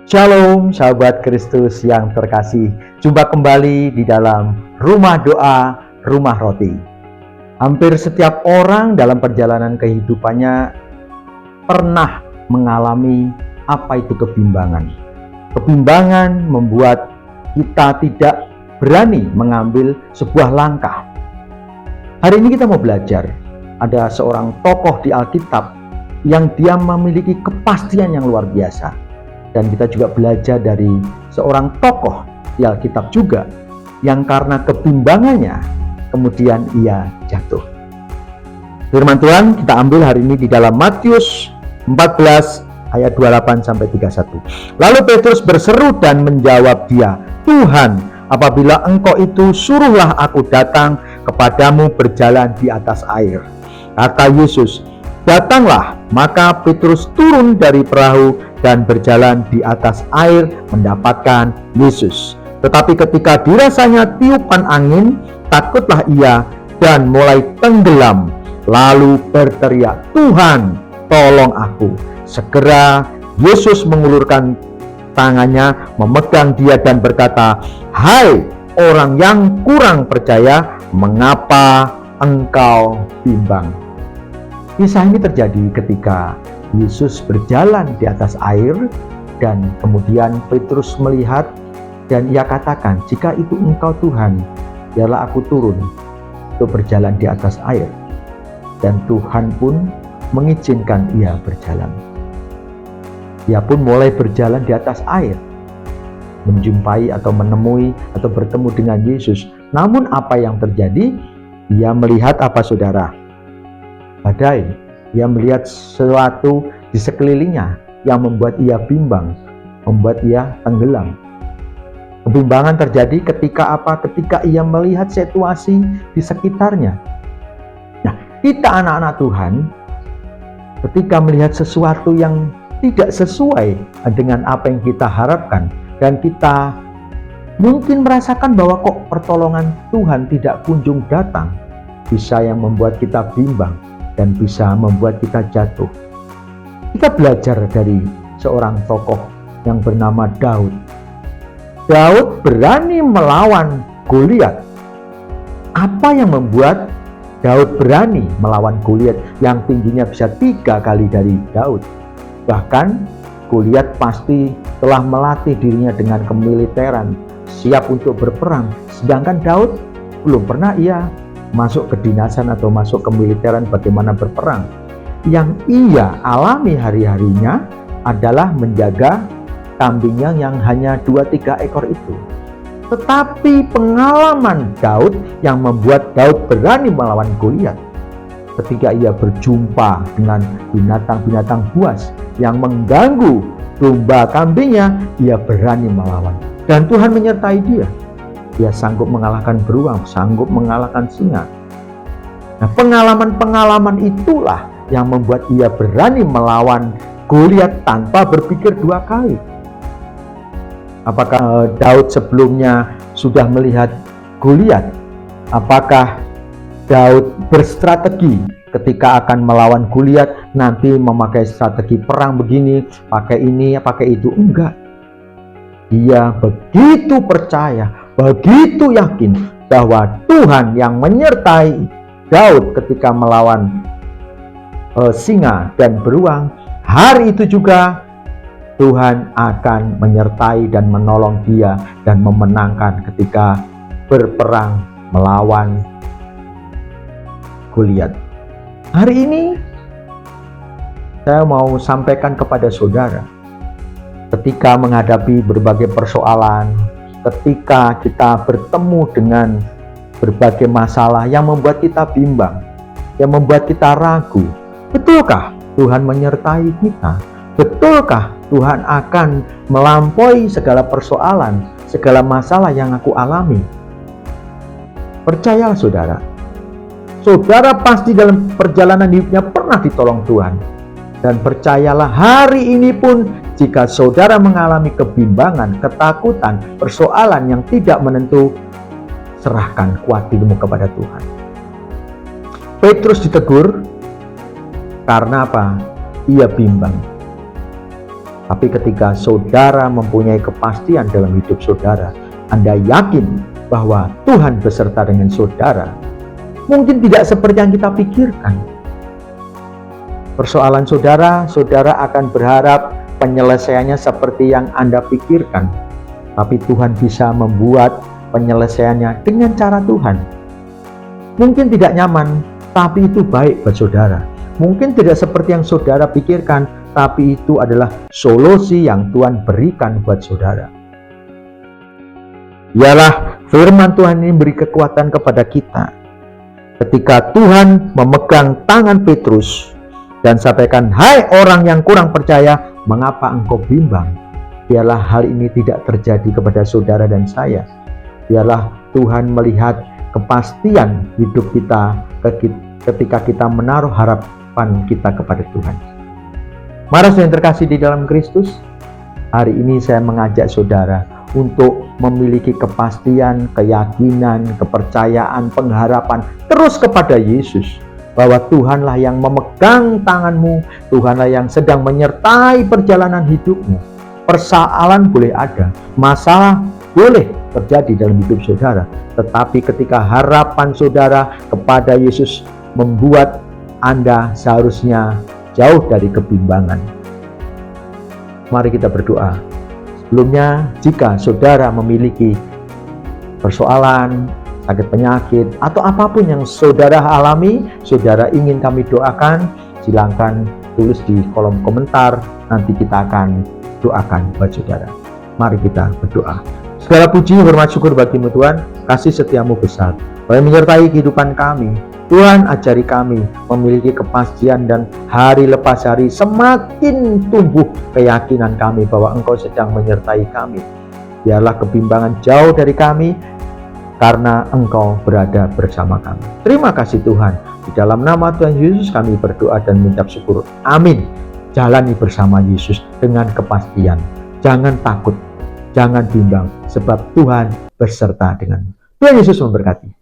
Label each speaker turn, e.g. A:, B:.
A: Shalom sahabat Kristus yang terkasih. Jumpa kembali di dalam Rumah Doa, Rumah Roti. Hampir setiap orang dalam perjalanan kehidupannya pernah mengalami apa itu kebimbangan. Kebimbangan membuat kita tidak berani mengambil sebuah langkah. Hari ini kita mau belajar. Ada seorang tokoh di Alkitab yang dia memiliki kepastian yang luar biasa. Dan kita juga belajar dari seorang tokoh di Alkitab juga yang karena kebimbangannya kemudian ia jatuh. Firman Tuhan kita ambil hari ini di dalam Matius 14 ayat 28 sampai 31. Lalu Petrus berseru dan menjawab dia, "Tuhan, apabila engkau itu, suruhlah aku datang kepadamu berjalan di atas air." Kata Yesus, "Datanglah." Maka Petrus turun dari perahu dan berjalan di atas air mendapatkan Yesus. Tetapi ketika dirasanya tiupan angin, takutlah ia dan mulai tenggelam. Lalu berteriak, "Tuhan, tolong aku." Segera Yesus mengulurkan tangannya, memegang dia dan berkata, "Hai orang yang kurang percaya, mengapa engkau bimbang?" Kisah ini terjadi ketika Yesus berjalan di atas air dan kemudian Petrus melihat dan ia katakan, "Jika itu engkau Tuhan, biarlah aku turun untuk berjalan di atas air." Dan Tuhan pun mengizinkan ia berjalan. Ia pun mulai berjalan di atas air, menjumpai atau menemui atau bertemu dengan Yesus. Namun apa yang terjadi? Ia melihat apa, saudara? Badai. Ia melihat sesuatu di sekelilingnya yang membuat ia bimbang, membuat ia tenggelam. Kebimbangan terjadi ketika apa? Ketika ia melihat situasi di sekitarnya. Nah, kita anak-anak Tuhan, ketika melihat sesuatu yang tidak sesuai dengan apa yang kita harapkan, dan kita mungkin merasakan bahwa kok pertolongan Tuhan tidak kunjung datang, bisa yang membuat kita bimbang dan bisa membuat kita jatuh. Kita belajar dari seorang tokoh yang bernama Daud. Daud berani melawan Goliat. Apa yang membuat Daud berani melawan Goliat yang tingginya bisa 3 kali dari Daud? Bahkan Goliat pasti telah melatih dirinya dengan kemiliteran, siap untuk berperang. Sedangkan Daud belum pernah ia masuk kedinasan atau masuk kemiliteran bagaimana berperang. Yang ia alami hari-harinya adalah menjaga kambingnya yang hanya 2-3 ekor itu. Tetapi pengalaman Daud yang membuat Daud berani melawan Goliat ketika ia berjumpa dengan binatang-binatang buas yang mengganggu domba kambingnya, ia berani melawan. Dan Tuhan menyertai dia. Dia sanggup mengalahkan beruang, sanggup mengalahkan singa. Nah, pengalaman-pengalaman itulah yang membuat ia berani melawan Goliat tanpa berpikir 2 kali. Apakah Daud sebelumnya sudah melihat Goliat? Apakah Daud berstrategi ketika akan melawan Goliat, nanti memakai strategi perang begini, pakai ini, pakai itu? Enggak. Dia begitu percaya, begitu yakin bahwa Tuhan yang menyertai Daud ketika melawan singa dan beruang. Hari itu juga Tuhan akan menyertai dan menolong dia dan memenangkan ketika berperang melawan Goliat. Hari ini saya mau sampaikan kepada saudara, ketika menghadapi berbagai persoalan, ketika kita bertemu dengan berbagai masalah yang membuat kita bimbang, yang membuat kita ragu, betulkah Tuhan menyertai kita? Betulkah Tuhan akan melampaui segala persoalan, segala masalah yang aku alami? Percayalah saudara, saudara pasti dalam perjalanan hidupnya pernah ditolong Tuhan. Dan percayalah hari ini pun, jika saudara mengalami kebimbangan, ketakutan, persoalan yang tidak menentu, serahkan khawatirmu kepada Tuhan. Petrus ditegur karena apa? Ia bimbang. Tapi ketika saudara mempunyai kepastian dalam hidup saudara, Anda yakin bahwa Tuhan beserta dengan saudara, mungkin tidak seperti yang kita pikirkan. Persoalan saudara, saudara akan berharap penyelesaiannya seperti yang Anda pikirkan. Tapi Tuhan bisa membuat penyelesaiannya dengan cara Tuhan. Mungkin tidak nyaman, tapi itu baik buat saudara. Mungkin tidak seperti yang saudara pikirkan, tapi itu adalah solusi yang Tuhan berikan buat saudara. Ialah firman Tuhan ini beri kekuatan kepada kita. Ketika Tuhan memegang tangan Petrus dan sampaikan, "Hai orang yang kurang percaya, mengapa engkau bimbang?" Biarlah hal ini tidak terjadi kepada saudara dan saya. Biarlah Tuhan melihat kepastian hidup kita ketika kita menaruh harapan kita kepada Tuhan. Mari saudara yang terkasih di dalam Kristus, hari ini saya mengajak saudara untuk memiliki kepastian, keyakinan, kepercayaan, pengharapan terus kepada Yesus. Bahwa Tuhanlah yang memegang tanganmu, Tuhanlah yang sedang menyertai perjalanan hidupmu. Persoalan boleh ada, masalah boleh terjadi dalam hidup saudara. Tetapi ketika harapan saudara kepada Yesus membuat Anda seharusnya jauh dari kebimbangan. Mari kita berdoa. Sebelumnya, jika saudara memiliki persoalan, sakit penyakit, atau apapun yang saudara alami, saudara ingin kami doakan, silakan tulis di kolom komentar. Nanti kita akan doakan buat saudara. Mari kita berdoa. Segala puji, hormat, syukur bagimu Tuhan, kasih setiamu besar, yang menyertai kehidupan kami. Tuhan, ajari kami memiliki kepastian dan hari lepas hari semakin tumbuh keyakinan kami bahwa Engkau sedang menyertai kami. Biarlah kebimbangan jauh dari kami karena Engkau berada bersama kami. Terima kasih Tuhan. Di dalam nama Tuhan Yesus kami berdoa dan mengucap syukur. Amin. Jalani bersama Yesus dengan kepastian. Jangan takut, jangan bimbang, sebab Tuhan beserta denganmu. Tuhan Yesus memberkati.